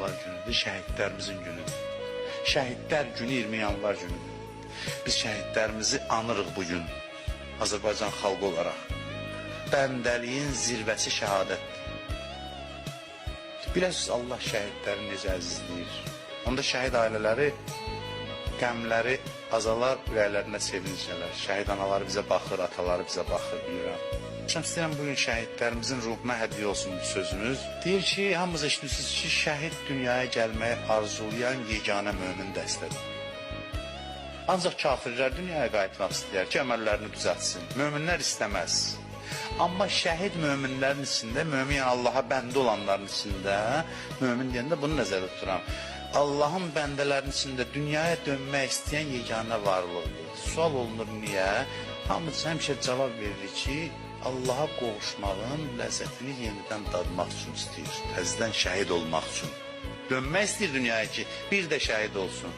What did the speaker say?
yanvar günüdür, şəhidlərimizin günüdür. Şəhidlər günü 20 yanvar günüdür. Biz şəhidlərimizi anırıq bugün, Azərbaycan xalqı olaraq. Bəndəliyin zirvəsi şəhadətdir. Bilirsiniz, Allah şəhidləri necə əzizləyir. Onda şəhid ailələri, qəmləri azalar, ürəklərində sevinç gələr. Şəhid anaları bizə baxır, ataları bizə baxır, bilirəm. İstəyirəm bugün şəhidlərimizin ruhuna hədiyyə olsun bu sözümüz. Deyir ki, hamımız eşitirsiniz ki, şəhid dünyaya gəlməyi arzulayan yeganə mömin dəstədir. Ancaq kafirlər dünyaya qayıtmaq istəyər ki, əməllərini düzəltsin. Möminlər istəməz. Amma şəhid möminlərin içində, mömin yəni Allaha bəndə olanların içində, mömin deyəndə bunu nəzərdə tuturam. Allahın bəndələrin içində dünyaya dönmək istəyən yeganə varlıqdır. Sual olunur, niyə? Hamımız həmişə cavab verir ki, Allaha qovuşmağın ləzzətini yenidən dadmaq üçün istəyir. Təzədən şəhid olmaq üçün. Dönmək istəyir dünyaya ki, bir də şəhid olsun.